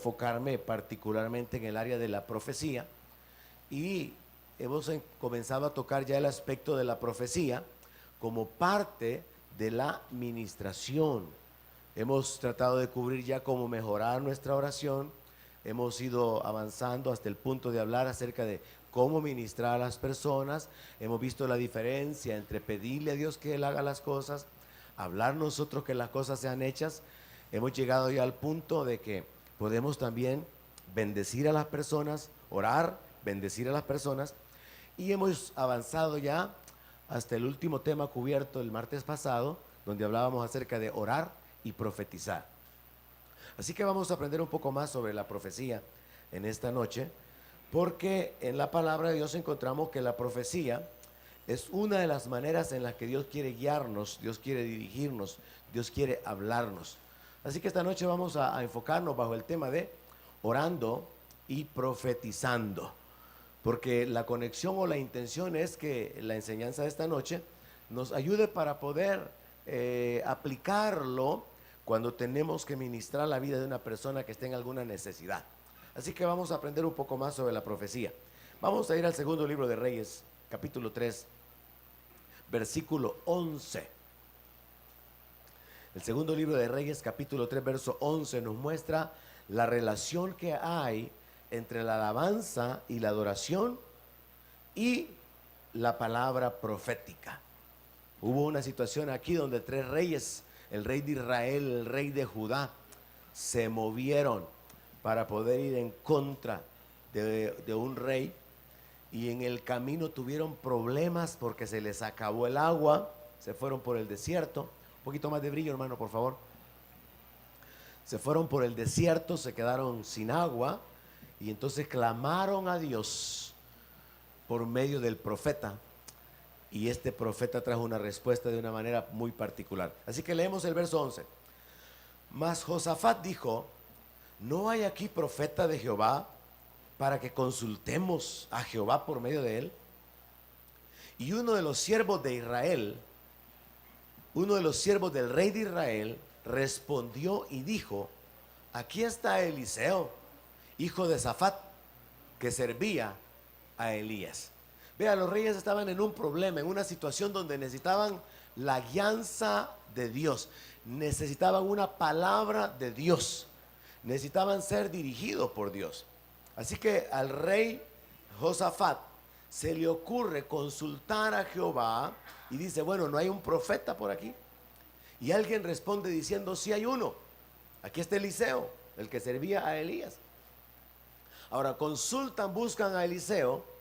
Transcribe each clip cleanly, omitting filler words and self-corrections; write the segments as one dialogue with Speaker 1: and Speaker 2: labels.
Speaker 1: enfocarme particularmente en el área de la profecía y hemos comenzado a tocar ya el aspecto de la profecía como parte de la ministración. Hemos tratado de cubrir ya cómo mejorar nuestra oración, hemos ido avanzando hasta el punto de hablar acerca de cómo ministrar a las personas, hemos visto la diferencia entre pedirle a Dios que Él haga las cosas, hablar nosotros que las cosas sean hechas. Hemos llegado ya al punto de que podemos también bendecir a las personas, orar, bendecir a las personas, y hemos avanzado ya hasta el último tema cubierto el martes pasado, donde hablábamos acerca de orar y profetizar. Así que vamos a aprender un poco más sobre la profecía en esta noche, porque en la palabra de Dios encontramos que la profecía es una de las maneras en las que Dios quiere guiarnos, Dios quiere dirigirnos, Dios quiere hablarnos. Así que esta noche vamos a enfocarnos bajo el tema de orando y profetizando, porque la conexión o la intención es que la enseñanza de esta noche nos ayude para poder aplicarlo cuando tenemos que ministrar la vida de una persona que esté en alguna necesidad. Así que vamos a aprender un poco más sobre la profecía. Vamos a ir al segundo libro de Reyes, capítulo 3, versículo 11. El segundo libro de Reyes, capítulo 3, verso 11, nos muestra la relación que hay entre la alabanza y la adoración y la palabra profética. Hubo una situación aquí donde tres reyes, el rey de Israel, el rey de Judá, se movieron para poder ir en contra de un rey, y en el camino tuvieron problemas porque se les acabó el agua, se fueron por el desierto. Un poquito más de brillo, hermano, por favor. Se fueron por el desierto, se quedaron sin agua, y entonces clamaron a Dios por medio del profeta, y este profeta trajo una respuesta de una manera muy particular. Así que leemos el verso 11. Mas Josafat dijo: ¿no hay aquí profeta de Jehová para que consultemos a Jehová por medio de él? Y uno de los siervos de Israel, uno de los siervos del rey de Israel, respondió y dijo: aquí está Eliseo, hijo de Safat, que servía a Elías. Vea, los reyes estaban en un problema, en una situación donde necesitaban la guianza de Dios, necesitaban una palabra de Dios, necesitaban ser dirigidos por Dios. Así que al rey Josafat se le ocurre consultar a Jehová y dice: bueno, ¿no hay un profeta por aquí? Y alguien responde diciendo: sí hay uno, aquí está Eliseo, el que servía a Elías. Ahora consultan, buscan a Eliseo.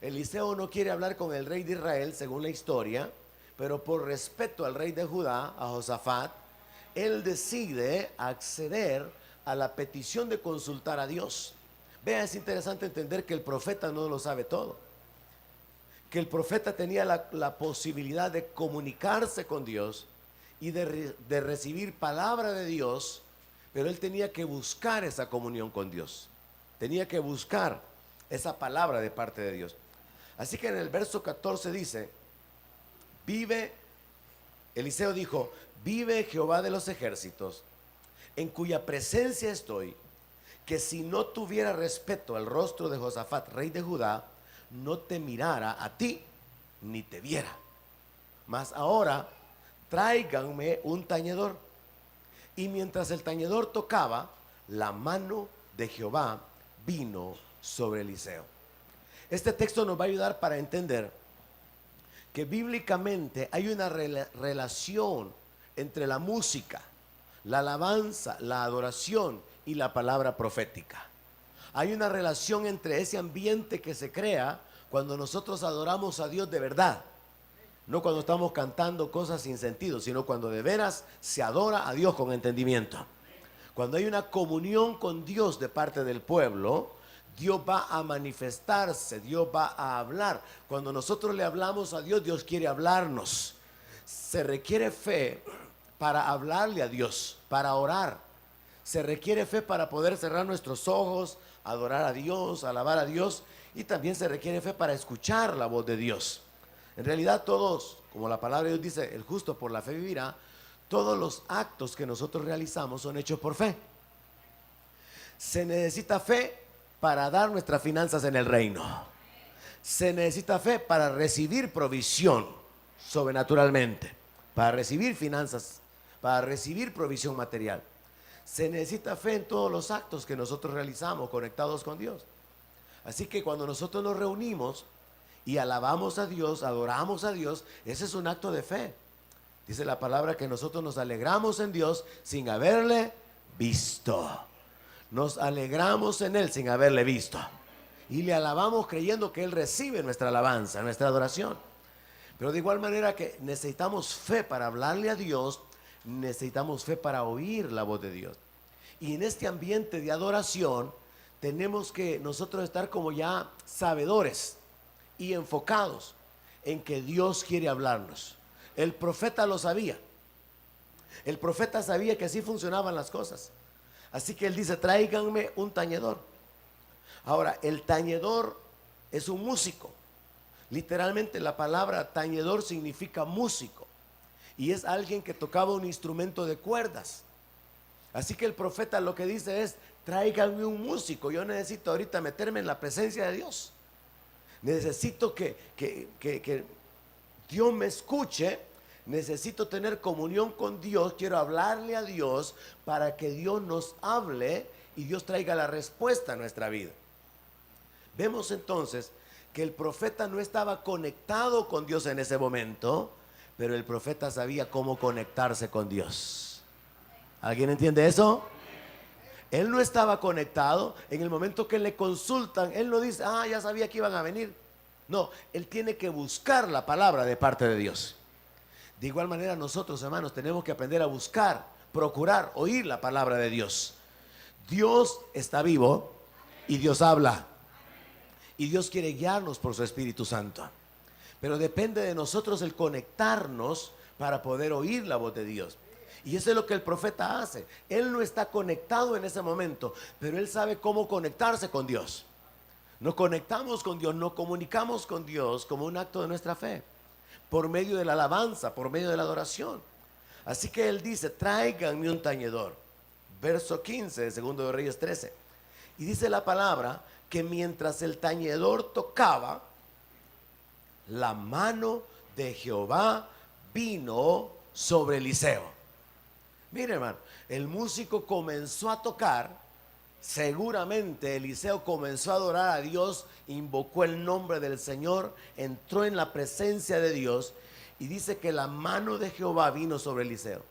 Speaker 1: Eliseo no quiere hablar con el rey de Israel, según la historia, pero por respeto al rey de Judá, a Josafat, él decide acceder a la petición de consultar a Dios. Vea, es interesante entender que el profeta no lo sabe todo, que el profeta tenía la posibilidad de comunicarse con Dios y de recibir palabra de Dios, pero él tenía que buscar esa comunión con Dios, tenía que buscar esa palabra de parte de Dios. Así que en el verso 14 dice: Eliseo dijo: vive Jehová de los ejércitos, en cuya presencia estoy, que si no tuviera respeto al rostro de Josafat, rey de Judá, no te mirara a ti, ni te viera. Mas ahora tráiganme un tañedor. Y mientras el tañedor tocaba, la mano de Jehová vino sobre Eliseo. Este texto nos va a ayudar para entender que bíblicamente hay una relación entre la música, la alabanza, la adoración y la palabra profética. Hay una relación entre ese ambiente que se crea cuando nosotros adoramos a Dios de verdad. No cuando estamos cantando cosas sin sentido, sino cuando de veras se adora a Dios con entendimiento. Cuando hay una comunión con Dios de parte del pueblo, Dios va a manifestarse, Dios va a hablar. Cuando nosotros le hablamos a Dios, Dios quiere hablarnos. Se requiere fe para hablarle a Dios, para orar. Se requiere fe para poder cerrar nuestros ojos, adorar a Dios, alabar a Dios. Y también se requiere fe para escuchar la voz de Dios. En realidad todos, como la palabra de Dios dice, el justo por la fe vivirá, todos los actos que nosotros realizamos son hechos por fe. Se necesita fe para dar nuestras finanzas en el reino. Se necesita fe para recibir provisión sobrenaturalmente, para recibir finanzas, para recibir provisión material. Se necesita fe en todos los actos que nosotros realizamos conectados con Dios. Así que cuando nosotros nos reunimos y alabamos a Dios, adoramos a Dios, ese es un acto de fe. Dice la palabra que nosotros nos alegramos en Dios sin haberle visto. Nos alegramos en Él sin haberle visto. Y le alabamos creyendo que Él recibe nuestra alabanza, nuestra adoración. Pero de igual manera que necesitamos fe para hablarle a Dios, necesitamos fe para oír la voz de Dios. Y en este ambiente de adoración tenemos que nosotros estar como ya sabedores y enfocados en que Dios quiere hablarnos. El profeta lo sabía. El profeta sabía que así funcionaban las cosas. Así que él dice, tráiganme un tañedor. Ahora, el tañedor es un músico. Literalmente la palabra tañedor significa músico. Y es alguien que tocaba un instrumento de cuerdas. Así que el profeta lo que dice es, tráiganme un músico. Yo necesito ahorita meterme en la presencia de Dios. Necesito que Dios me escuche. Necesito tener comunión con Dios. Quiero hablarle a Dios para que Dios nos hable y Dios traiga la respuesta a nuestra vida. Vemos entonces que el profeta no estaba conectado con Dios en ese momento, pero el profeta sabía cómo conectarse con Dios. ¿Alguien entiende eso? Él no estaba conectado. En el momento que le consultan, él no dice, ya sabía que iban a venir. No, él tiene que buscar la palabra de parte de Dios. De igual manera nosotros, hermanos, tenemos que aprender a buscar, procurar, oír la palabra de Dios. Dios está vivo y Dios habla. Y Dios quiere guiarnos por su Espíritu Santo. Pero depende de nosotros el conectarnos para poder oír la voz de Dios. Y eso es lo que el profeta hace. Él no está conectado en ese momento, pero él sabe cómo conectarse con Dios. Nos conectamos con Dios, nos comunicamos con Dios como un acto de nuestra fe, por medio de la alabanza, por medio de la adoración. Así que él dice, tráiganme un tañedor. Verso 15 de 2 de Reyes 13. Y dice la palabra que mientras el tañedor tocaba, la mano de Jehová vino sobre Eliseo. Mire, hermano, el músico comenzó a tocar. Seguramente Eliseo comenzó a adorar a Dios, invocó el nombre del Señor, entró en la presencia de Dios y dice que la mano de Jehová vino sobre Eliseo.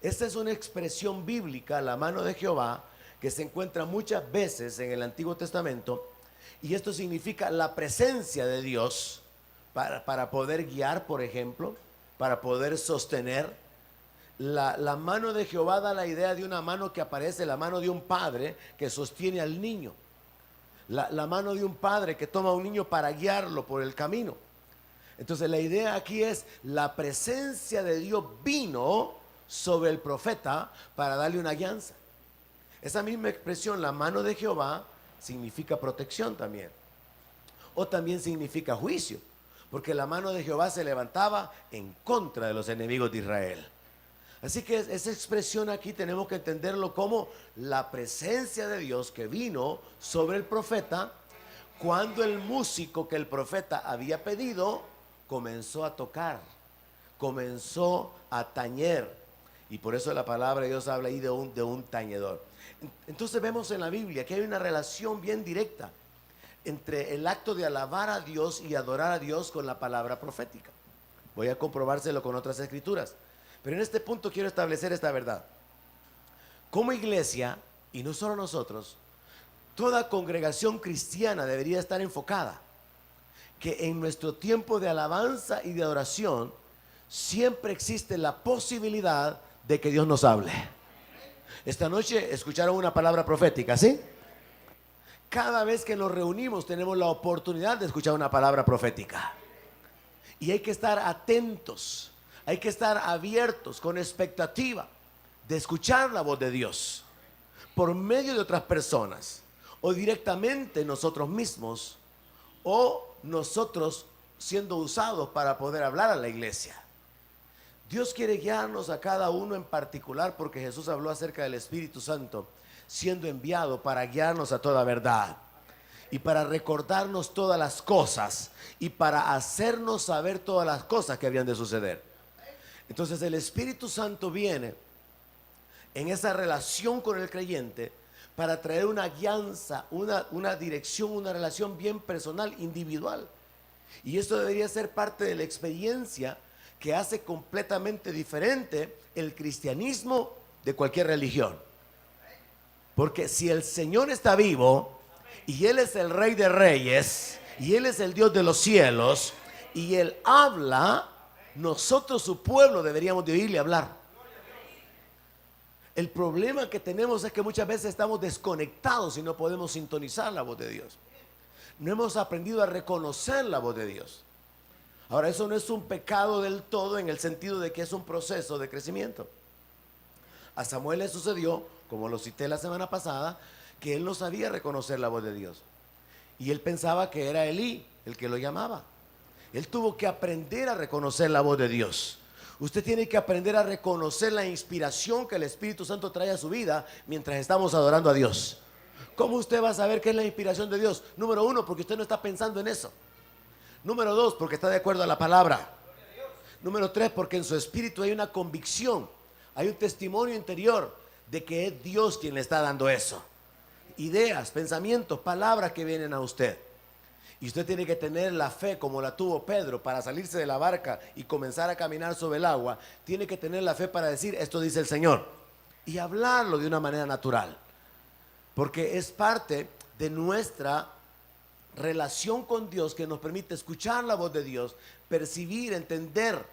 Speaker 1: Esta es una expresión bíblica, la mano de Jehová, que se encuentra muchas veces en el Antiguo Testamento, y esto significa la presencia de Dios para poder guiar, por ejemplo, para poder sostener. La mano de Jehová da la idea de una mano que aparece, la mano de un padre que sostiene al niño. La mano de un padre que toma a un niño para guiarlo por el camino. Entonces la idea aquí es, la presencia de Dios vino sobre el profeta para darle una guianza. Esa misma expresión, la mano de Jehová, significa protección también. O también significa juicio, porque la mano de Jehová se levantaba en contra de los enemigos de Israel. Así que esa expresión aquí tenemos que entenderlo como la presencia de Dios que vino sobre el profeta cuando el músico que el profeta había pedido comenzó a tocar, comenzó a tañer. Y por eso la palabra de Dios habla ahí de un tañedor. Entonces vemos en la Biblia que hay una relación bien directa entre el acto de alabar a Dios y adorar a Dios con la palabra profética. Voy a comprobárselo con otras escrituras. Pero en este punto quiero establecer esta verdad. Como iglesia, y no solo nosotros, toda congregación cristiana debería estar enfocada que en nuestro tiempo de alabanza y de adoración siempre existe la posibilidad de que Dios nos hable. Esta noche escucharon una palabra profética, ¿sí? Cada vez que nos reunimos tenemos la oportunidad de escuchar una palabra profética. Y hay que estar atentos. Hay que estar abiertos, con expectativa de escuchar la voz de Dios por medio de otras personas o directamente nosotros mismos o nosotros siendo usados para poder hablar a la iglesia. Dios quiere guiarnos a cada uno en particular porque Jesús habló acerca del Espíritu Santo. siendo enviado para guiarnos a toda verdad y para recordarnos todas las cosas y para hacernos saber todas las cosas que habían de suceder. Entonces el Espíritu Santo viene en esa relación con el creyente para traer una guianza, una dirección, una relación bien personal, individual. Y esto debería ser parte de la experiencia que hace completamente diferente el cristianismo de cualquier religión. Porque si el Señor está vivo y Él es el Rey de Reyes y Él es el Dios de los cielos y Él habla, nosotros, su pueblo, deberíamos de oírle hablar. El problema que tenemos es que muchas veces estamos desconectados y no podemos sintonizar la voz de Dios. No hemos aprendido a reconocer la voz de Dios. Ahora, eso no es un pecado del todo en el sentido de que es un proceso de crecimiento. A Samuel le sucedió, como lo cité la semana pasada, que él no sabía reconocer la voz de Dios. Y él pensaba que era Elí el que lo llamaba. Él tuvo que aprender a reconocer la voz de Dios. Usted tiene que aprender a reconocer la inspiración que el Espíritu Santo trae a su vida mientras estamos adorando a Dios. ¿Cómo usted va a saber qué es la inspiración de Dios? Número uno, porque usted no está pensando en eso. Número dos, porque está de acuerdo a la palabra. Número tres, porque en su espíritu hay una convicción, hay un testimonio interior de que es Dios quien le está dando eso. Ideas, pensamientos, palabras que vienen a usted. Y usted tiene que tener la fe como la tuvo Pedro para salirse de la barca y comenzar a caminar sobre el agua. Tiene que tener la fe para decir, esto dice el Señor. Y hablarlo de una manera natural. Porque es parte de nuestra relación con Dios que nos permite escuchar la voz de Dios, percibir, entender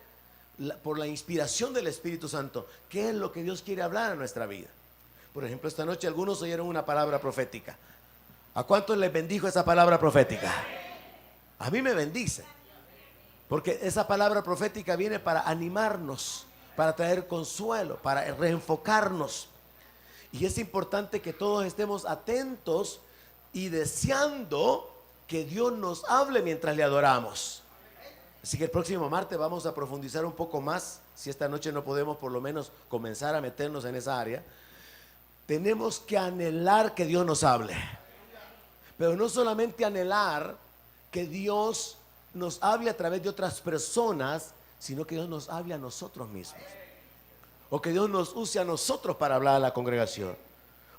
Speaker 1: por la inspiración del Espíritu Santo qué es lo que Dios quiere hablar a nuestra vida. Por ejemplo, esta noche algunos oyeron una palabra profética. ¿A cuántos les bendijo esa palabra profética? A mí me bendice, porque esa palabra profética viene para animarnos, para traer consuelo, para reenfocarnos. Y es importante que todos estemos atentos y deseando que Dios nos hable mientras le adoramos. Así que el próximo martes vamos a profundizar un poco más. Si esta noche no podemos por lo menos comenzar a meternos en esa área. Tenemos que anhelar que Dios nos hable. Pero no solamente anhelar que Dios nos hable a través de otras personas, sino que Dios nos hable a nosotros mismos. O que Dios nos use a nosotros para hablar a la congregación.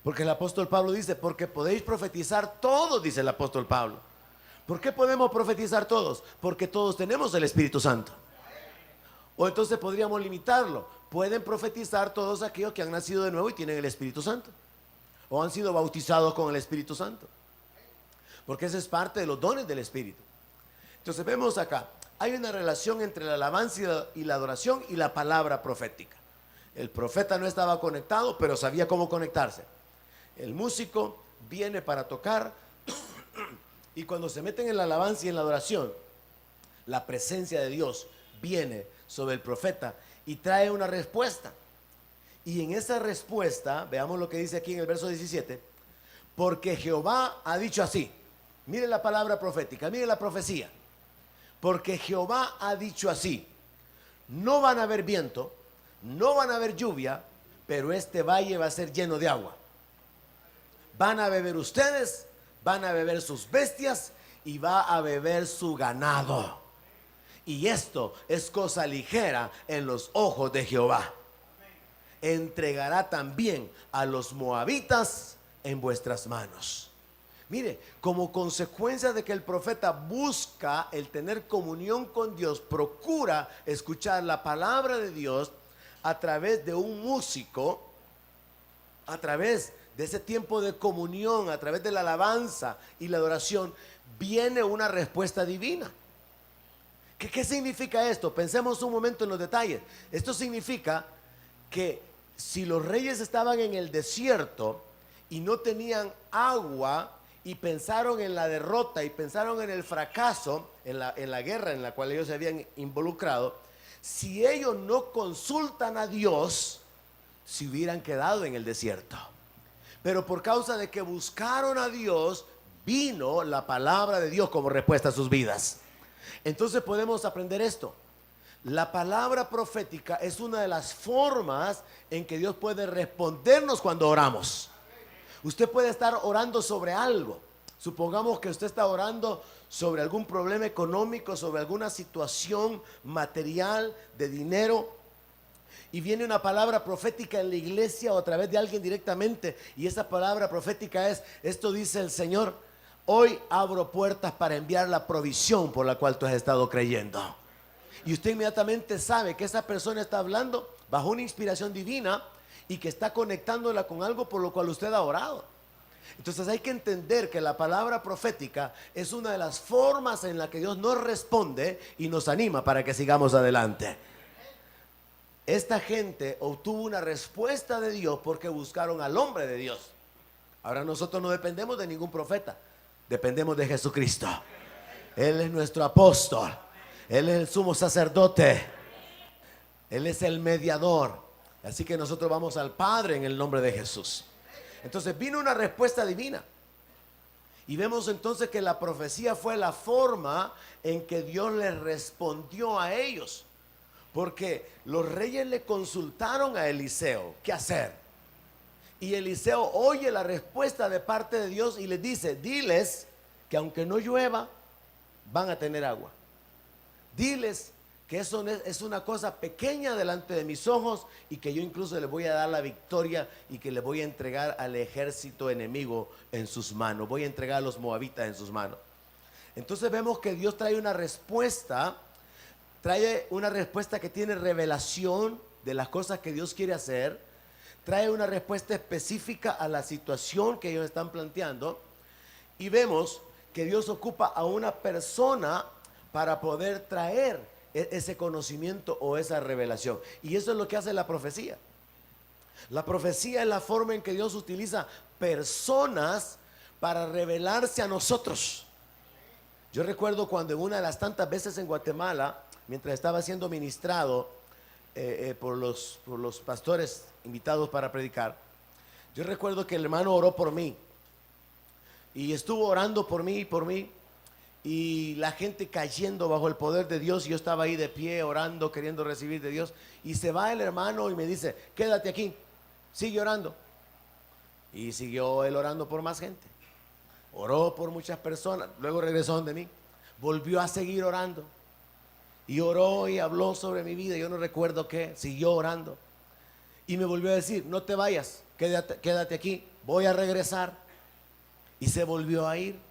Speaker 1: Porque el apóstol Pablo dice, porque podéis profetizar todos, dice el apóstol Pablo. ¿Por qué podemos profetizar todos? Porque todos tenemos el Espíritu Santo. O entonces podríamos limitarlo. Pueden profetizar todos aquellos que han nacido de nuevo y tienen el Espíritu Santo. O han sido bautizados con el Espíritu Santo. Porque esa es parte de los dones del Espíritu. Entonces vemos acá, hay una relación entre la alabanza y la adoración y la palabra profética. El profeta no estaba conectado, pero sabía cómo conectarse. El músico viene para tocar y cuando se meten en la alabanza y en la adoración, la presencia de Dios viene sobre el profeta y trae una respuesta. Y en esa respuesta, veamos lo que dice aquí en el verso 17, porque Jehová ha dicho así. Mire la palabra profética, mire la profecía. Porque Jehová ha dicho así, no van a haber viento, no van a haber lluvia, pero este valle va a ser lleno de agua. Van a beber ustedes, van a beber sus bestias y va a beber su ganado. Y esto es cosa ligera en los ojos de Jehová. Entregará también a los moabitas en vuestras manos. Mire, como consecuencia de que el profeta busca el tener comunión con Dios, procura escuchar la palabra de Dios a través de un músico, a través de ese tiempo de comunión, a través de la alabanza y la adoración, viene una respuesta divina. ¿Qué significa esto? Pensemos un momento en los detalles. Esto significa que si los reyes estaban en el desierto y no tenían agua y pensaron en la derrota y pensaron en el fracaso, en la guerra en la cual ellos se habían involucrado, si ellos no consultan a Dios, se hubieran quedado en el desierto. Pero por causa de que buscaron a Dios, vino la palabra de Dios como respuesta a sus vidas. Entonces podemos aprender esto. La palabra profética es una de las formas en que Dios puede respondernos cuando oramos. Usted puede estar orando sobre algo. Supongamos que usted está orando sobre algún problema económico, sobre alguna situación material, de dinero, y viene una palabra profética en la iglesia o a través de alguien directamente, y esa palabra profética es: esto dice el Señor, hoy abro puertas para enviar la provisión por la cual tú has estado creyendo. Y usted inmediatamente sabe que esa persona está hablando bajo una inspiración divina y que está conectándola con algo por lo cual usted ha orado. Entonces hay que entender que la palabra profética es una de las formas en la que Dios nos responde y nos anima para que sigamos adelante. Esta gente obtuvo una respuesta de Dios porque buscaron al hombre de Dios. Ahora nosotros no dependemos de ningún profeta, dependemos de Jesucristo. Él es nuestro apóstol, Él es el sumo sacerdote, Él es el mediador. Así que nosotros vamos al Padre en el nombre de Jesús. Entonces vino una respuesta divina. Y vemos entonces que la profecía fue la forma en que Dios les respondió a ellos. Porque los reyes le consultaron a Eliseo qué hacer. Y Eliseo oye la respuesta de parte de Dios y les dice: diles que aunque no llueva, van a tener agua. Diles que eso es una cosa pequeña delante de mis ojos y que yo incluso les voy a dar la victoria y que les voy a entregar al ejército enemigo en sus manos. Voy a entregar a los moabitas en sus manos. Entonces vemos que Dios trae una respuesta que tiene revelación de las cosas que Dios quiere hacer. Trae una respuesta específica a la situación que ellos están planteando. Y vemos que Dios ocupa a una persona para poder traer ese conocimiento o esa revelación. Y eso es lo que hace la profecía. La profecía es la forma en que Dios utiliza personas para revelarse a nosotros. Yo recuerdo cuando en una de las tantas veces en Guatemala, mientras estaba siendo ministrado por los pastores invitados para predicar, yo recuerdo que el hermano oró por mí y estuvo orando por mí, y la gente cayendo bajo el poder de Dios. Y yo estaba ahí de pie orando, queriendo recibir de Dios, y se va el hermano y me dice: quédate aquí, sigue orando. Y siguió él orando por más gente, oró por muchas personas, luego regresó donde mí, volvió a seguir orando y oró y habló sobre mi vida. Yo no recuerdo qué, siguió orando y me volvió a decir: no te vayas, quédate aquí, voy a regresar. Y se volvió a ir.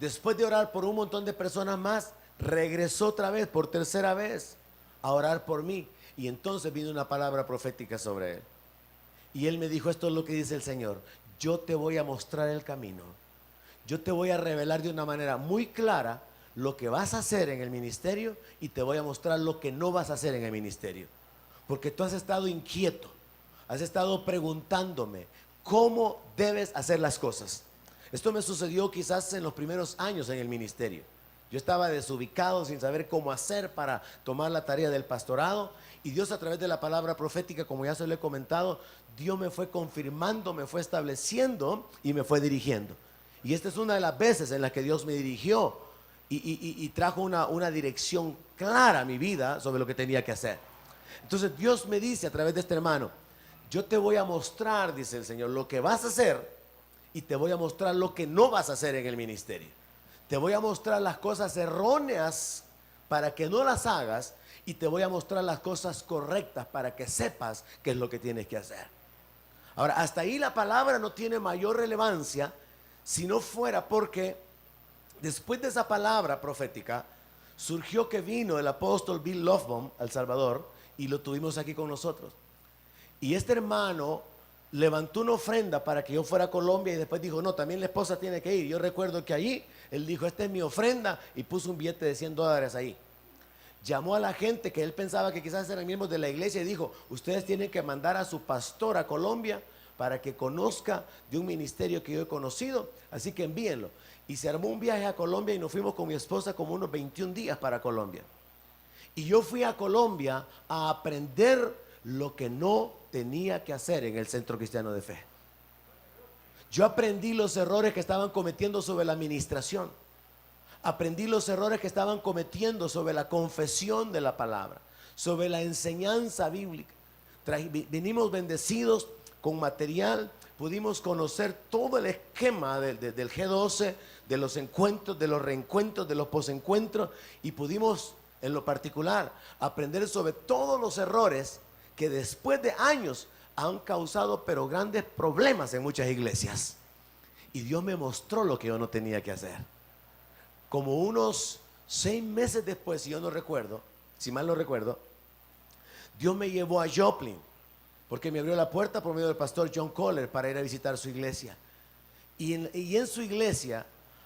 Speaker 1: Después de orar por un montón de personas más, regresó otra vez, por tercera vez, a orar por mí. Y entonces vino una palabra profética sobre él. Y él me dijo: esto es lo que dice el Señor, yo te voy a mostrar el camino. Yo te voy a revelar de una manera muy clara lo que vas a hacer en el ministerio, y te voy a mostrar lo que no vas a hacer en el ministerio. Porque tú has estado inquieto, has estado preguntándome cómo debes hacer las cosas. Esto me sucedió quizás en los primeros años en el ministerio. Yo estaba desubicado, sin saber cómo hacer para tomar la tarea del pastorado. Y Dios, a través de la palabra profética, como ya se lo he comentado, Dios me fue confirmando, me fue estableciendo y me fue dirigiendo. Y esta es una de las veces en las que Dios me dirigió y trajo una dirección clara a mi vida sobre lo que tenía que hacer. Entonces Dios me dice a través de este hermano: yo te voy a mostrar, dice el Señor, lo que vas a hacer, y te voy a mostrar lo que no vas a hacer en el ministerio. Te voy a mostrar las cosas erróneas para que no las hagas, y te voy a mostrar las cosas correctas para que sepas qué es lo que tienes que hacer. Ahora, hasta ahí la palabra no tiene mayor relevancia, si no fuera porque después de esa palabra profética surgió que vino el apóstol Bill Lofbaum al Salvador, y lo tuvimos aquí con nosotros. Y este hermano levantó una ofrenda para que yo fuera a Colombia, y después dijo: no, también la esposa tiene que ir. Yo recuerdo que allí él dijo: esta es mi ofrenda, y puso un billete de $100 ahí. Llamó a la gente que él pensaba que quizás eran miembros de la iglesia y dijo: ustedes tienen que mandar a su pastor a Colombia para que conozca de un ministerio que yo he conocido, así que envíenlo. Y se armó un viaje a Colombia y nos fuimos con mi esposa como unos 21 días para Colombia. Y yo fui a Colombia a aprender lo que no tenía que hacer en el Centro Cristiano de Fe. Yo aprendí los errores que estaban cometiendo sobre la administración. Aprendí los errores que estaban cometiendo sobre la confesión de la palabra, sobre la enseñanza bíblica. Venimos bendecidos con material, pudimos conocer todo el esquema del G12, de los encuentros, de los reencuentros, de los posencuentros, y pudimos en lo particular aprender sobre todos los errores que después de años han causado pero grandes problemas en muchas iglesias. Y Dios me mostró lo que yo no tenía que hacer. Como unos 6 meses después, si yo no recuerdo, si mal no recuerdo, Dios me llevó a Joplin, porque me abrió la puerta por medio del pastor John Kohler para ir a visitar su iglesia. Y en su iglesia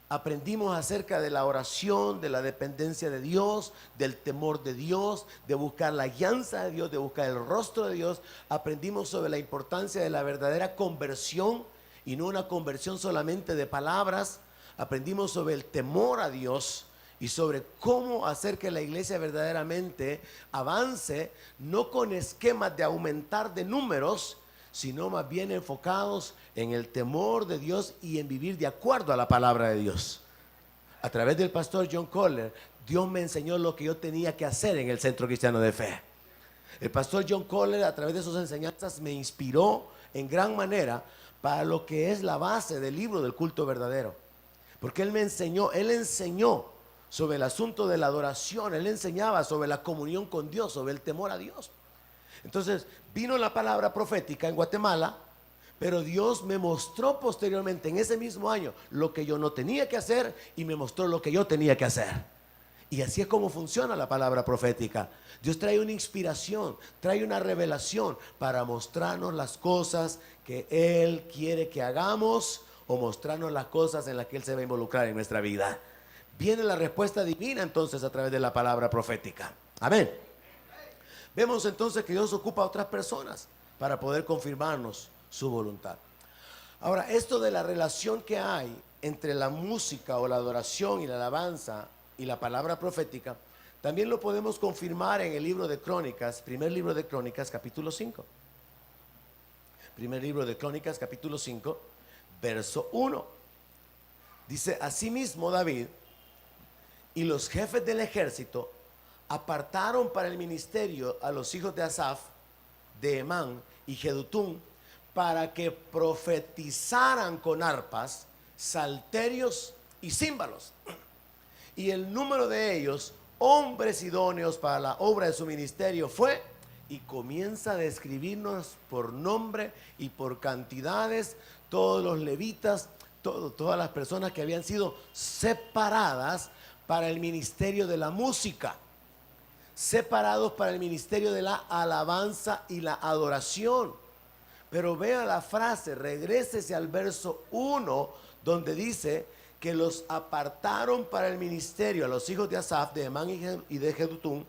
Speaker 1: aprendimos acerca de la oración, de la dependencia de Dios, del temor de Dios, de buscar la guianza de Dios, de buscar el rostro de Dios. Aprendimos sobre la importancia de la verdadera conversión y no una conversión solamente de palabras. Aprendimos sobre el temor a Dios y sobre cómo hacer que la iglesia verdaderamente avance, no con esquemas de aumentar de números, sino más bien enfocados en el temor de Dios y en vivir de acuerdo a la palabra de Dios. A través del pastor John Kohler, Dios me enseñó lo que yo tenía que hacer en el Centro Cristiano de Fe. El pastor John Kohler, a través de sus enseñanzas, me inspiró en gran manera para lo que es la base del libro del culto verdadero. Porque él enseñó sobre el asunto de la adoración, él enseñaba sobre la comunión con Dios, sobre el temor a Dios. Entonces vino la palabra profética en Guatemala, pero Dios me mostró posteriormente en ese mismo año lo que yo no tenía que hacer y me mostró lo que yo tenía que hacer. Y así es como funciona la palabra profética. Dios trae una inspiración, trae una revelación para mostrarnos las cosas que Él quiere que hagamos o mostrarnos las cosas en las que Él se va a involucrar en nuestra vida. Viene la respuesta divina entonces a través de la palabra profética. Amén. Vemos entonces que Dios ocupa a otras personas para poder confirmarnos su voluntad. Ahora, esto de la relación que hay entre la música o la adoración y la alabanza y la palabra profética, también lo podemos confirmar en el libro de Crónicas, primer libro de Crónicas, capítulo 5. Primer libro de Crónicas, capítulo 5, verso 1. Dice: asimismo David y los jefes del ejército apartaron para el ministerio a los hijos de Asaf, de Emán y Jedutún, para que profetizaran con arpas, salterios y címbalos. Y el número de ellos, hombres idóneos para la obra de su ministerio, fue, y comienza a describirnos por nombre y por cantidades, todos los levitas, todas las personas que habían sido separadas para el ministerio de la música, separados para el ministerio de la alabanza y la adoración. Pero vea la frase, regrésese al verso 1, donde dice que los apartaron para el ministerio a los hijos de Asaf, de Emán y de Jedutún,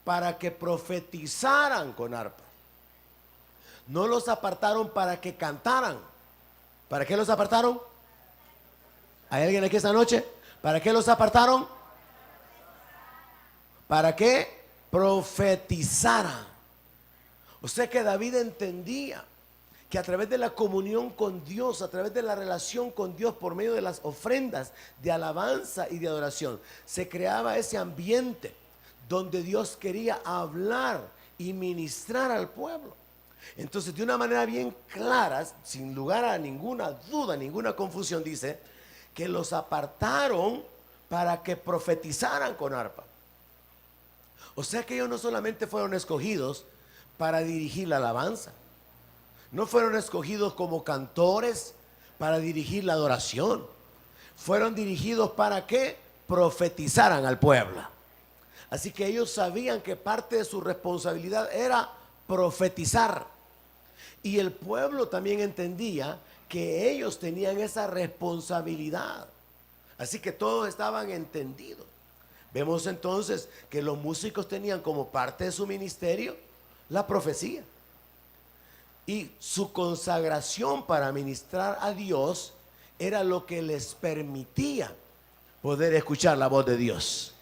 Speaker 1: para que profetizaran con arpa. No los apartaron para que cantaran. ¿Para qué los apartaron? ¿Hay alguien aquí esta noche? ¿Para qué los apartaron? Para que profetizaran. O sea que David entendía que a través de la comunión con Dios, a través de la relación con Dios por medio de las ofrendas de alabanza y de adoración, se creaba ese ambiente donde Dios quería hablar y ministrar al pueblo. Entonces, de una manera bien clara, sin lugar a ninguna duda, ninguna confusión, dice que los apartaron para que profetizaran con arpa. O sea que ellos no solamente fueron escogidos para dirigir la alabanza, no fueron escogidos como cantores para dirigir la adoración, fueron dirigidos para que profetizaran al pueblo. Así que ellos sabían que parte de su responsabilidad era profetizar. Y el pueblo también entendía que ellos tenían esa responsabilidad. Así que todos estaban entendidos. Vemos entonces que los músicos tenían como parte de su ministerio la profecía. Y su consagración para ministrar a Dios era lo que les permitía poder escuchar la voz de Dios.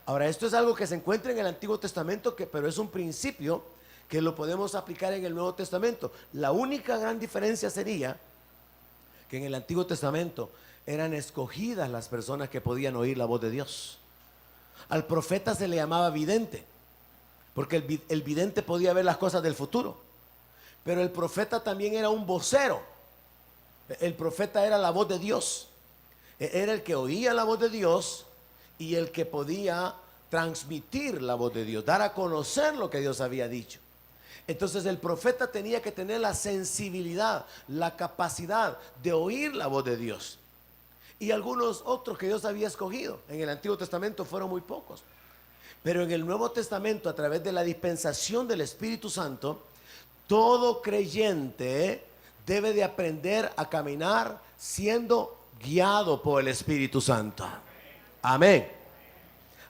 Speaker 1: Ahora, esto es algo que se encuentra en el Antiguo Testamento, pero es un principio que lo podemos aplicar en el Nuevo Testamento. La única gran diferencia sería que en el Antiguo Testamento eran escogidas las personas que podían oír la voz de Dios. Al profeta se le llamaba vidente, porque el vidente podía ver las cosas del futuro. Pero el profeta también era un vocero. El profeta era la voz de Dios. Era el que oía la voz de Dios y el que podía transmitir la voz de Dios, dar a conocer lo que Dios había dicho. Entonces el profeta tenía que tener la sensibilidad, la capacidad de oír la voz de Dios. Y algunos otros que Dios había escogido en el Antiguo Testamento fueron muy pocos. Pero en el Nuevo Testamento, a través de la dispensación del Espíritu Santo, todo creyente debe de aprender a caminar siendo guiado por el Espíritu Santo. Amén.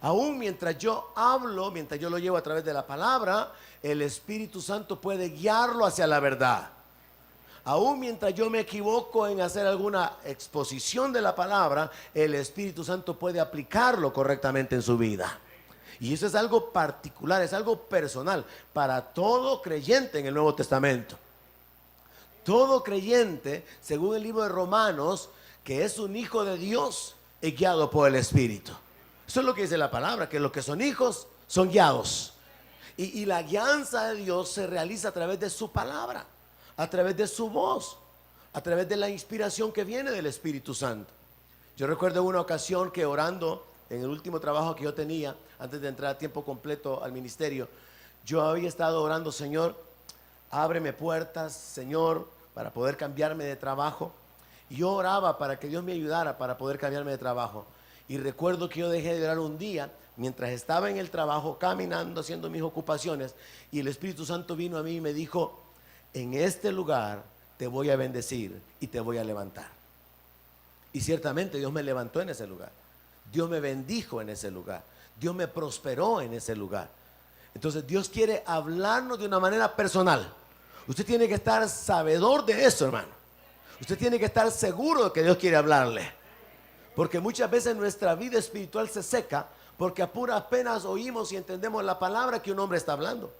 Speaker 1: Aún mientras yo hablo, mientras yo lo llevo a través de la palabra, el Espíritu Santo puede guiarlo hacia la verdad. Aún mientras yo me equivoco en hacer alguna exposición de la palabra, el Espíritu Santo puede aplicarlo correctamente en su vida. Y eso es algo particular, es algo personal para todo creyente en el Nuevo Testamento. Todo creyente, según el libro de Romanos, que es un hijo de Dios, es guiado por el Espíritu. Eso es lo que dice la palabra, que los que son hijos son guiados. Y la guianza de Dios se realiza a través de su palabra, a través de su voz, a través de la inspiración que viene del Espíritu Santo. Yo recuerdo una ocasión que orando en el último trabajo que yo tenía, antes de entrar a tiempo completo al ministerio, yo había estado orando: Señor, ábreme puertas, Señor, para poder cambiarme de trabajo. Y yo oraba para que Dios me ayudara para poder cambiarme de trabajo. Y recuerdo que yo dejé de orar un día mientras estaba en el trabajo, caminando, haciendo mis ocupaciones, y el Espíritu Santo vino a mí y me dijo: en este lugar te voy a bendecir y te voy a levantar. Y ciertamente Dios me levantó en ese lugar. Dios me bendijo en ese lugar. Dios me prosperó en ese lugar. Entonces Dios quiere hablarnos de una manera personal. Usted tiene que estar sabedor de eso, hermano. Usted tiene que estar seguro de que Dios quiere hablarle. Porque muchas veces nuestra vida espiritual se seca porque a puras penas oímos y entendemos la palabra que un hombre está hablando.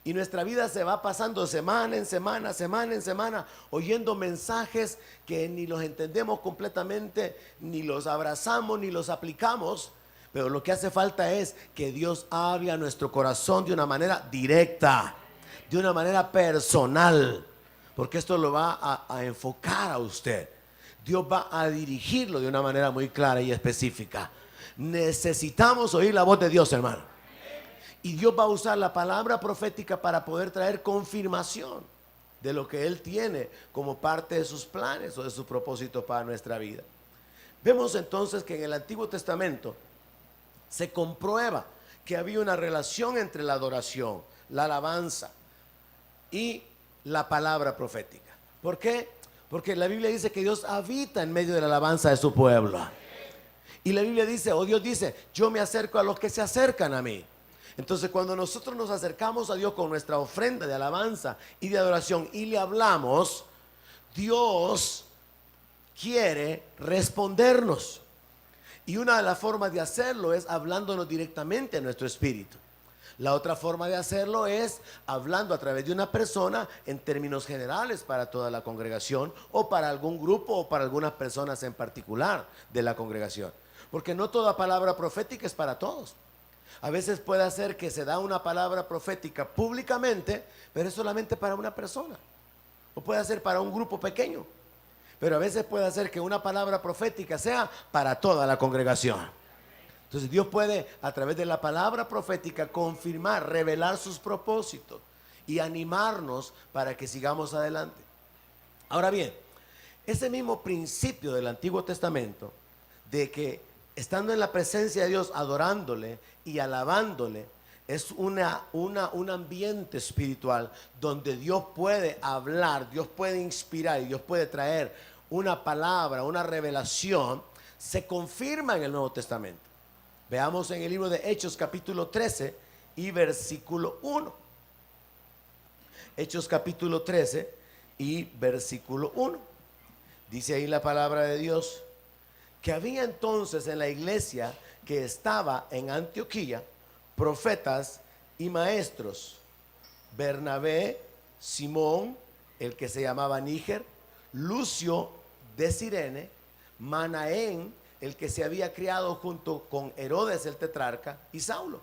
Speaker 1: Y nuestra vida se va pasando semana en semana, semana en semana, oyendo mensajes que ni los entendemos completamente, ni los abrazamos, ni los aplicamos. Pero lo que hace falta es que Dios hable a nuestro corazón de una manera directa, de una manera personal, porque esto lo va a enfocar a usted. Dios va a dirigirlo de una manera muy clara y específica. Necesitamos oír la voz de Dios, hermano. Y Dios va a usar la palabra profética para poder traer confirmación de lo que Él tiene como parte de sus planes o de sus propósitos para nuestra vida. Vemos entonces que en el Antiguo Testamento se comprueba que había una relación entre la adoración, la alabanza y la palabra profética. ¿Por qué? Porque la Biblia dice que Dios habita en medio de la alabanza de su pueblo. Y la Biblia dice, o Dios dice: yo me acerco a los que se acercan a mí. Entonces cuando nosotros nos acercamos a Dios con nuestra ofrenda de alabanza y de adoración y le hablamos, Dios quiere respondernos. Y una de las formas de hacerlo es hablándonos directamente a nuestro espíritu. La otra forma de hacerlo es hablando a través de una persona en términos generales para toda la congregación, o para algún grupo, o para algunas personas en particular de la congregación. Porque no toda palabra profética es para todos. A veces puede ser que se da una palabra profética públicamente, pero es solamente para una persona. O puede ser para un grupo pequeño. Pero a veces puede ser que una palabra profética sea para toda la congregación. Entonces Dios puede, a través de la palabra profética, confirmar, revelar sus propósitos y animarnos para que sigamos adelante. Ahora bien, ese mismo principio del Antiguo Testamento, de que estando en la presencia de Dios, adorándole y alabándole, es un ambiente espiritual donde Dios puede hablar, Dios puede inspirar y Dios puede traer una palabra, una revelación. Se confirma en el Nuevo Testamento. Veamos en el libro de Hechos capítulo 13 y versículo 1. Hechos capítulo 13 y versículo 1. Dice ahí la palabra de Dios: que había entonces en la iglesia que estaba en Antioquía profetas y maestros: Bernabé, Simón, el que se llamaba Níger, Lucio de Cirene, Manaén, el que se había criado junto con Herodes el tetrarca, y Saulo.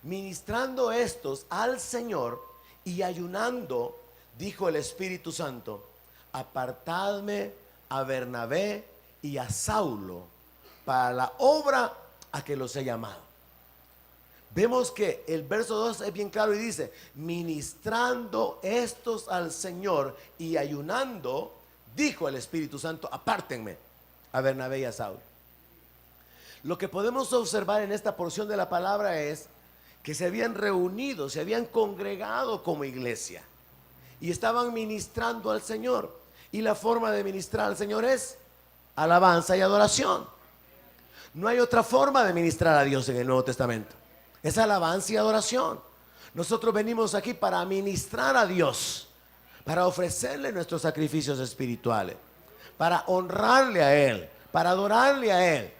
Speaker 1: Ministrando estos al Señor y ayunando, dijo el Espíritu Santo: apartadme a Bernabé y a Saulo para la obra a que los he llamado. Vemos que el verso 2 es bien claro y dice: ministrando estos al Señor y ayunando, dijo el Espíritu Santo: apártenme a Bernabé y a Saulo. Lo que podemos observar en esta porción de la palabra es que se habían reunido, se habían congregado como iglesia y estaban ministrando al Señor. Y la forma de ministrar al Señor es alabanza y adoración. No hay otra forma de ministrar a Dios en el Nuevo Testamento. Es alabanza y adoración. Nosotros venimos aquí para ministrar a Dios, para ofrecerle nuestros sacrificios espirituales, para honrarle a Él, para adorarle a Él.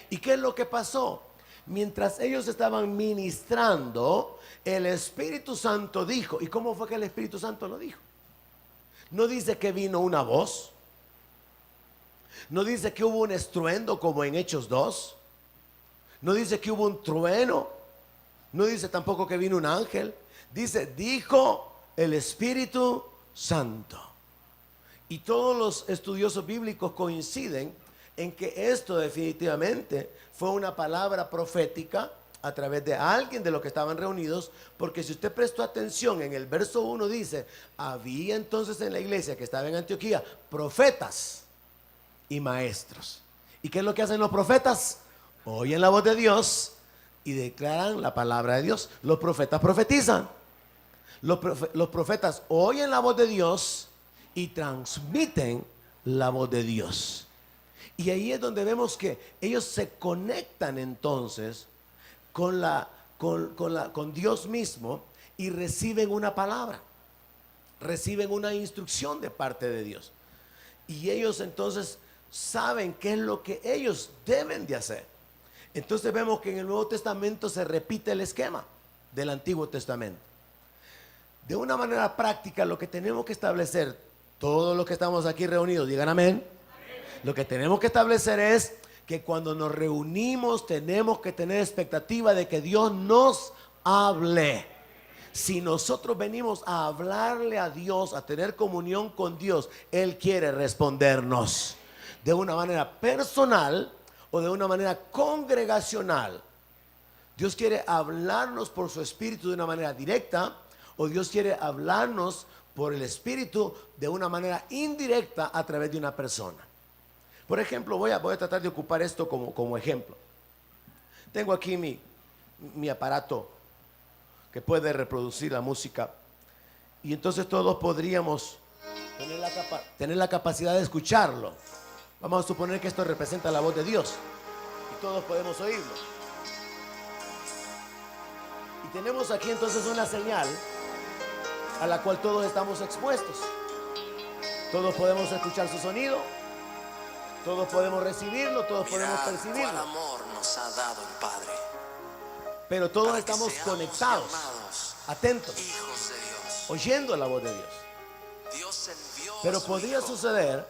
Speaker 1: ¿Y qué es lo que pasó? Mientras ellos estaban ministrando, el Espíritu Santo dijo. ¿Y cómo fue que el Espíritu Santo lo dijo? No dice que vino una voz. No dice que hubo un estruendo como en Hechos 2. No dice que hubo un trueno. No dice tampoco que vino un ángel. Dice: dijo el Espíritu Santo. Y todos los estudiosos bíblicos coinciden en que esto definitivamente fue una palabra profética a través de alguien de los que estaban reunidos, porque si usted prestó atención en el verso 1 dice: había entonces en la iglesia que estaba en Antioquía profetas y maestros. ¿Y qué es lo que hacen los profetas? Oyen la voz de Dios y declaran la palabra de Dios. Los profetas profetizan. Los profetas oyen la voz de Dios y transmiten la voz de Dios. Y ahí es donde vemos que ellos se conectan entonces con Dios mismo y reciben una palabra, reciben una instrucción de parte de Dios. Y ellos entonces saben qué es lo que ellos deben de hacer. Entonces vemos que en el Nuevo Testamento se repite el esquema del Antiguo Testamento. De una manera práctica, lo que tenemos que establecer, todos los que estamos aquí reunidos, digan amén. Lo que tenemos que establecer es que cuando nos reunimos tenemos que tener expectativa de que Dios nos hable. Si nosotros venimos a hablarle a Dios, a tener comunión con Dios, Él quiere respondernos de una manera personal o de una manera congregacional. Dios quiere hablarnos por su Espíritu de una manera directa, o Dios quiere hablarnos por el Espíritu de una manera indirecta a través de una persona. Por ejemplo, voy a tratar de ocupar esto como ejemplo. Tengo aquí mi aparato que puede reproducir la música, y entonces todos podríamos tener la capacidad de escucharlo. Vamos a suponer que esto representa la voz de Dios y todos podemos oírlo. Y tenemos aquí entonces una señal a la cual todos estamos expuestos. Todos podemos escuchar su sonido, todos podemos recibirlo, todos podemos percibirlo.
Speaker 2: Cuál amor nos ha dado el Padre.
Speaker 1: Pero todos estamos conectados, atentos,
Speaker 2: Hijos de Dios.
Speaker 1: oyendo la voz de Dios.
Speaker 2: Dios envió
Speaker 1: Pero
Speaker 2: a su
Speaker 1: podría
Speaker 2: Hijo,
Speaker 1: suceder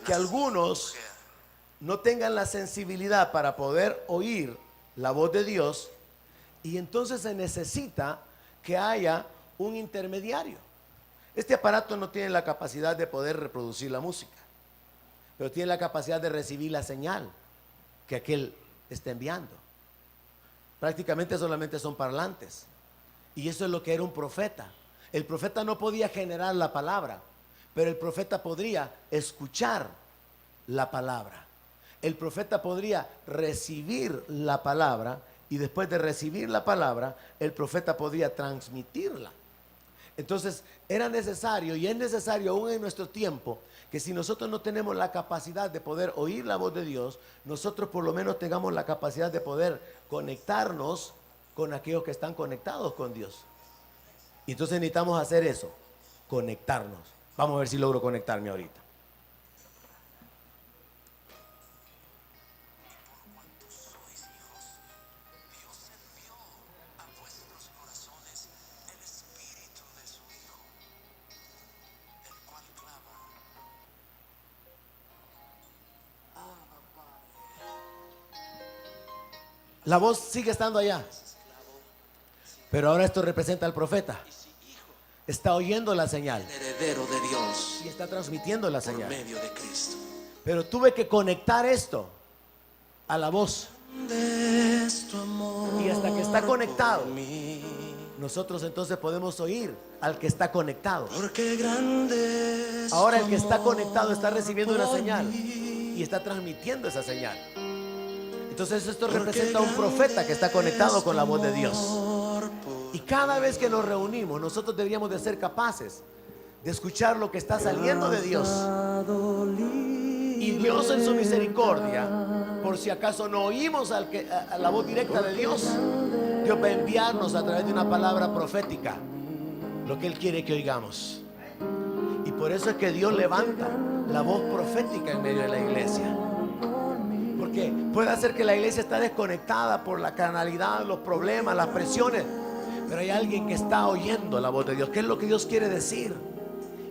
Speaker 1: que algunos
Speaker 2: mujer,
Speaker 1: no tengan la sensibilidad para poder oír la voz de Dios, y entonces se necesita que haya un intermediario. Este aparato no tiene la capacidad de poder reproducir la música, pero tiene la capacidad de recibir la señal que aquel está enviando. Prácticamente solamente son parlantes. Y eso es lo que era un profeta. El profeta no podía generar la palabra, pero el profeta podría escuchar la palabra. El profeta podría recibir la palabra, y después de recibir la palabra, el profeta podría transmitirla. Entonces era necesario, y es necesario aún en nuestro tiempo, que si nosotros no tenemos la capacidad de poder oír la voz de Dios, nosotros por lo menos tengamos la capacidad de poder conectarnos con aquellos que están conectados con Dios. Y entonces necesitamos hacer eso, conectarnos. Vamos a ver si logro conectarme ahorita. La voz sigue estando allá, pero ahora esto representa al profeta. está oyendo la señal
Speaker 2: heredero de Dios
Speaker 1: y está transmitiendo la
Speaker 2: por
Speaker 1: señal.
Speaker 2: medio de Cristo.
Speaker 1: Pero tuve que conectar esto a la voz. Y hasta que está conectado, nosotros entonces podemos oír al que está conectado. Ahora el que está conectado está recibiendo una señal y está transmitiendo esa señal. Entonces esto representa a un profeta que está conectado con la voz de Dios. Y cada vez que nos reunimos, nosotros deberíamos de ser capaces de escuchar lo que está saliendo de Dios. Y Dios en su misericordia, por si acaso no oímos a la voz directa de Dios, Dios va a enviarnos a través de una palabra profética lo que Él quiere que oigamos. Y por eso es que Dios levanta la voz profética en medio de la iglesia. Porque puede ser que la iglesia está desconectada por la carnalidad, los problemas, las presiones, pero hay alguien que está oyendo la voz de Dios. ¿Qué es lo que Dios quiere decir?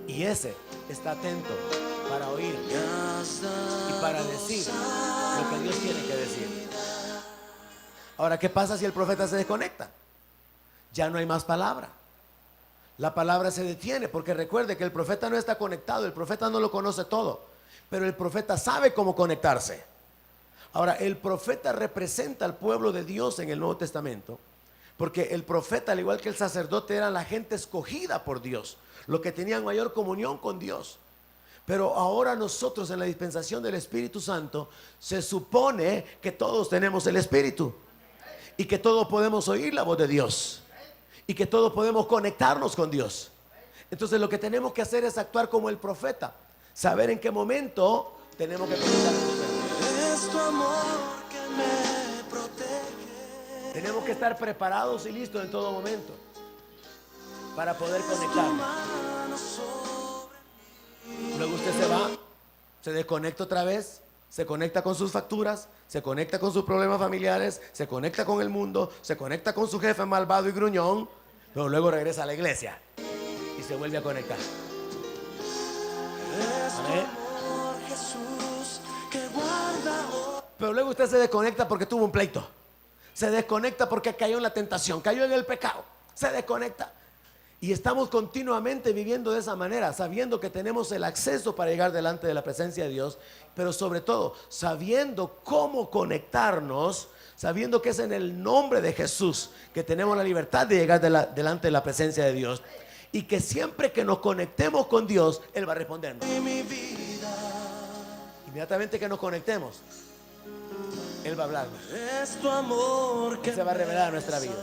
Speaker 1: Y ese está atento para oír y para decir lo que Dios tiene que decir. Ahora, ¿qué pasa si el profeta se desconecta? Ya no hay más palabra. La palabra se detiene, porque recuerde que el profeta no está conectado, el profeta no lo conoce todo, pero el profeta sabe cómo conectarse. Ahora, el profeta representa al pueblo de Dios en el Nuevo Testamento, porque el profeta, al igual que el sacerdote, era la gente escogida por Dios, los que tenían mayor comunión con Dios. Pero ahora nosotros en la dispensación del Espíritu Santo se supone que todos tenemos el Espíritu y que todos podemos oír la voz de Dios y que todos podemos conectarnos con Dios. Entonces lo que tenemos que hacer es actuar como el profeta, saber en qué momento tenemos que conectarnos con Dios.
Speaker 2: Es tu amor que me protege.
Speaker 1: Tenemos que estar preparados y listos en todo momento para poder conectarnos. Luego usted se va, se desconecta otra vez, se conecta con sus facturas, se conecta con sus problemas familiares, se conecta con el mundo, se conecta con su jefe malvado y gruñón, pero luego regresa a la iglesia y se vuelve a conectar. Amén. Pero luego usted se desconecta porque tuvo un pleito, se desconecta porque cayó en la tentación, cayó en el pecado, se desconecta. Y estamos continuamente viviendo de esa manera, sabiendo que tenemos el acceso para llegar delante de la presencia de Dios, pero sobre todo sabiendo cómo conectarnos, sabiendo que es en el nombre de Jesús que tenemos la libertad de llegar delante de la presencia de Dios, y que siempre que nos conectemos con Dios, Él va a respondernos. Inmediatamente que nos conectemos, Él va a hablarnos. Él se va a revelar a nuestra vida.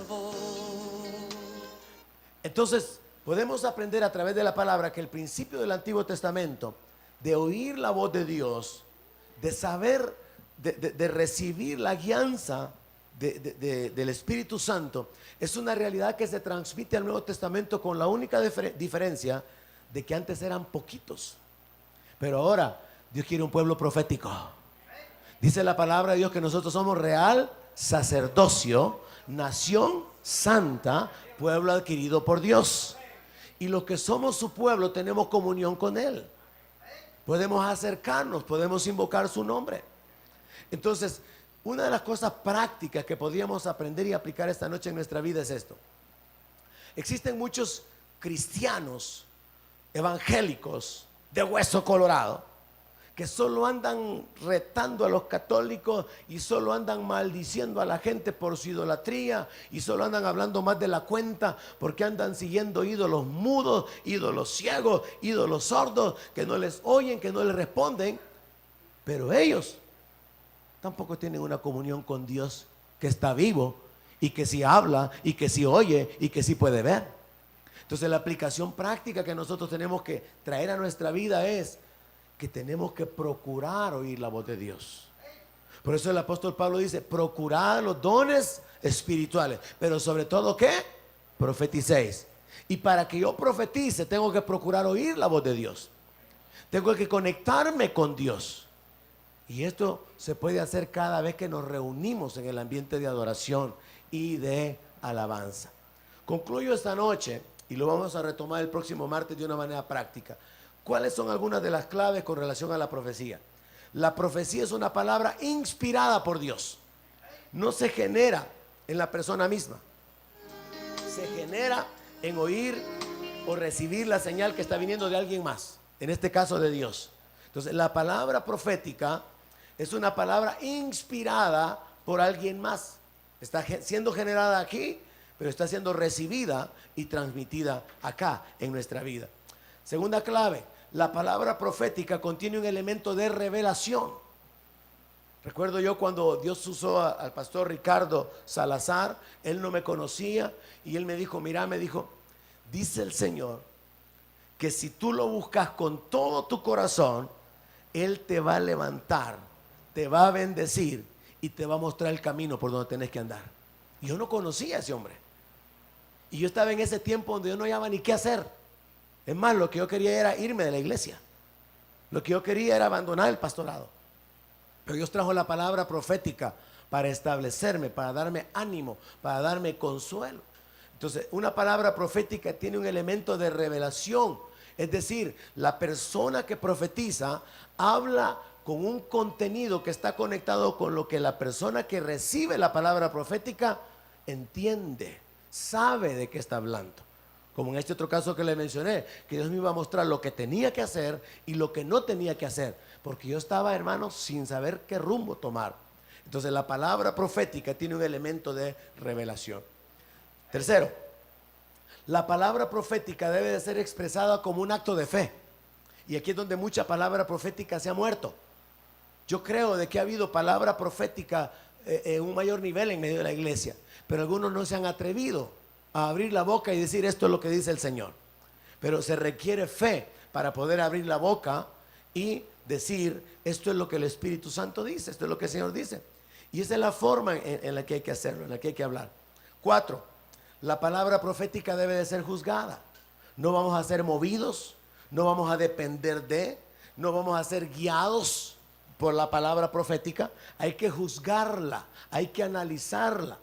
Speaker 1: Entonces, podemos aprender a través de la palabra que el principio del Antiguo Testamento, de oír la voz de Dios, de saber, de recibir la guianza del Espíritu Santo, es una realidad que se transmite al Nuevo Testamento con la única diferencia de que antes eran poquitos. Pero ahora Dios quiere un pueblo profético. Dice la palabra de Dios que nosotros somos real sacerdocio, nación santa, pueblo adquirido por Dios. Y los que somos su pueblo tenemos comunión con Él. Podemos acercarnos, podemos invocar su nombre. Entonces, una de las cosas prácticas que podríamos aprender y aplicar esta noche en nuestra vida es esto. Existen muchos cristianos evangélicos de hueso colorado que solo andan retando a los católicos y solo andan maldiciendo a la gente por su idolatría y solo andan hablando más de la cuenta porque andan siguiendo ídolos mudos, ídolos ciegos, ídolos sordos que no les oyen, que no les responden, pero ellos tampoco tienen una comunión con Dios que está vivo y que sí habla y que sí oye y que sí puede ver. Entonces la aplicación práctica que nosotros tenemos que traer a nuestra vida es que tenemos que procurar oír la voz de Dios. Por eso el apóstol Pablo dice, procurad los dones espirituales, pero sobre todo, ¿qué? Profeticéis. Y para que yo profetice, tengo que procurar oír la voz de Dios. Tengo que conectarme con Dios. Y esto se puede hacer cada vez que nos reunimos en el ambiente de adoración y de alabanza. Concluyo esta noche y lo vamos a retomar el próximo martes de una manera práctica. ¿Cuáles son algunas de las claves con relación a la profecía? La profecía es una palabra inspirada por Dios. No se genera en la persona misma. Se genera en oír o recibir la señal que está viniendo de alguien más, en este caso de Dios. Entonces, la palabra profética es una palabra inspirada por alguien más. Está siendo generada aquí, pero está siendo recibida y transmitida acá en nuestra vida. Segunda clave, la palabra profética contiene un elemento de revelación. Recuerdo yo cuando Dios usó al pastor Ricardo Salazar, él no me conocía y él me dijo, mira, me dijo, dice el Señor que si tú lo buscas con todo tu corazón, Él te va a levantar, te va a bendecir y te va a mostrar el camino por donde tenés que andar. Y yo no conocía a ese hombre. Y yo estaba en ese tiempo donde yo no hallaba ni qué hacer. Es más, lo que yo quería era irme de la iglesia. Lo que yo quería era abandonar el pastorado. Pero Dios trajo la palabra profética para establecerme, para darme ánimo, para darme consuelo. Entonces, una palabra profética tiene un elemento de revelación. Es decir, la persona que profetiza habla con un contenido que está conectado con lo que la persona que recibe la palabra profética entiende, sabe de qué está hablando. Como en este otro caso que le mencioné, que Dios me iba a mostrar lo que tenía que hacer y lo que no tenía que hacer. Porque yo estaba, hermano, sin saber qué rumbo tomar. Entonces, la palabra profética tiene un elemento de revelación. Tercero, la palabra profética debe de ser expresada como un acto de fe. Y aquí es donde mucha palabra profética se ha muerto. Yo creo de que ha habido palabra profética en un mayor nivel en medio de la iglesia, pero algunos no se han atrevido a abrir la boca y decir esto es lo que dice el Señor. Pero se requiere fe para poder abrir la boca y decir esto es lo que el Espíritu Santo dice, esto es lo que el Señor dice. Y esa es la forma en la que hay que hacerlo, en la que hay que hablar. 4. La palabra profética debe de ser juzgada. No vamos a ser movidos, no vamos a depender de, no vamos a ser guiados por la palabra profética. Hay que juzgarla, hay que analizarla.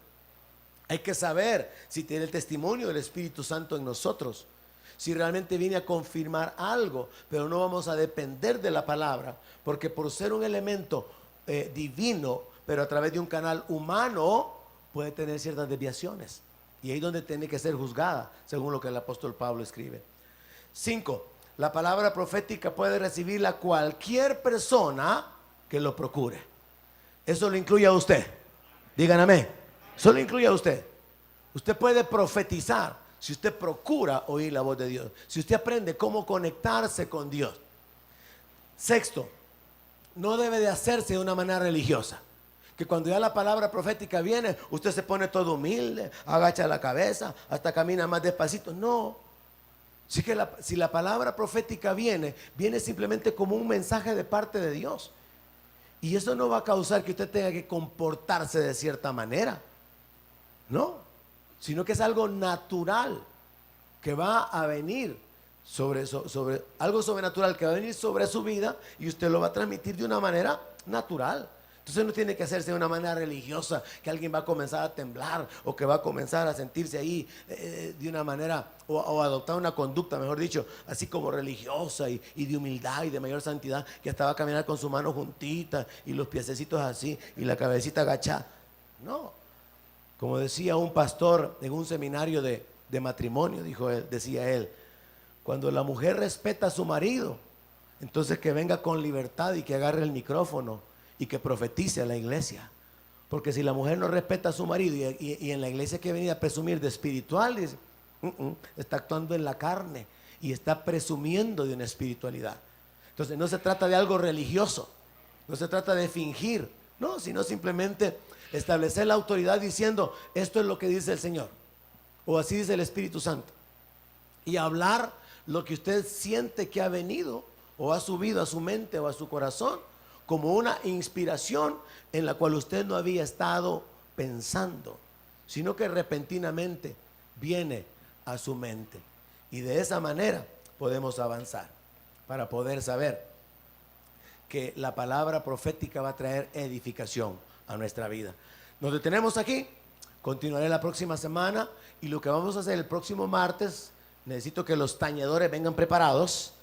Speaker 1: Hay que saber si tiene el testimonio del Espíritu Santo en nosotros, si realmente viene a confirmar algo, pero no vamos a depender de la palabra, porque por ser un elemento divino, pero a través de un canal humano, puede tener ciertas desviaciones. Y ahí es donde tiene que ser juzgada, según lo que el apóstol Pablo escribe. 5. La palabra profética puede recibirla cualquier persona que lo procure. Eso lo incluye a usted. Digan amén. Eso lo incluye a usted. Usted puede profetizar si usted procura oír la voz de Dios. Si usted aprende cómo conectarse con Dios. 6. No debe de hacerse de una manera religiosa. Que cuando ya la palabra profética viene, usted se pone todo humilde, agacha la cabeza, hasta camina más despacito. No. Si la palabra profética viene simplemente como un mensaje de parte de Dios. Y eso no va a causar que usted tenga que comportarse de cierta manera. No. Sino que es algo natural que va a venir sobre algo sobrenatural que va a venir sobre su vida y usted lo va a transmitir de una manera natural. Entonces no tiene que hacerse de una manera religiosa, que alguien va a comenzar a temblar o que va a comenzar a sentirse ahí de una manera o adoptar una conducta, mejor dicho, así como religiosa y de humildad y de mayor santidad, que hasta va a caminar con su mano juntita y los piececitos así y la cabecita agachada. No, como decía un pastor en un seminario de matrimonio, decía él, cuando la mujer respeta a su marido, entonces que venga con libertad y que agarre el micrófono y que profetice a la iglesia. Porque si la mujer no respeta a su marido y en la iglesia que venía a presumir de espiritual, dice, está actuando en la carne y está presumiendo de una espiritualidad. Entonces no se trata de algo religioso, no se trata de fingir, no, sino simplemente establecer la autoridad diciendo esto es lo que dice el Señor o así dice el Espíritu Santo y hablar lo que usted siente que ha venido o ha subido a su mente o a su corazón como una inspiración en la cual usted no había estado pensando, sino que repentinamente viene a su mente. Y de esa manera podemos avanzar para poder saber que la palabra profética va a traer edificación a nuestra vida. Nos detenemos aquí, continuaré la próxima semana y lo que vamos a hacer el próximo martes, necesito que los tañedores vengan preparados.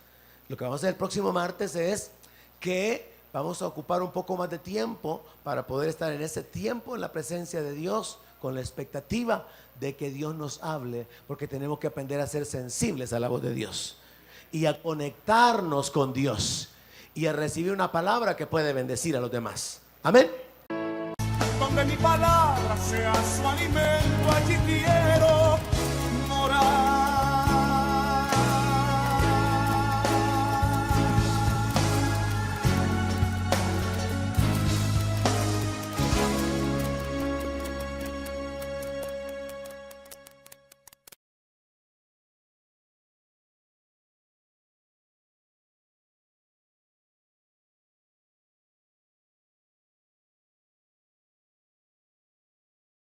Speaker 1: Lo que vamos a hacer el próximo martes es que vamos a ocupar un poco más de tiempo para poder estar en ese tiempo en la presencia de Dios con la expectativa de que Dios nos hable, porque tenemos que aprender a ser sensibles a la voz de Dios y a conectarnos con Dios y a recibir una palabra que puede bendecir a los demás. Amén.
Speaker 2: Donde mi palabra sea su alimento, allí quiero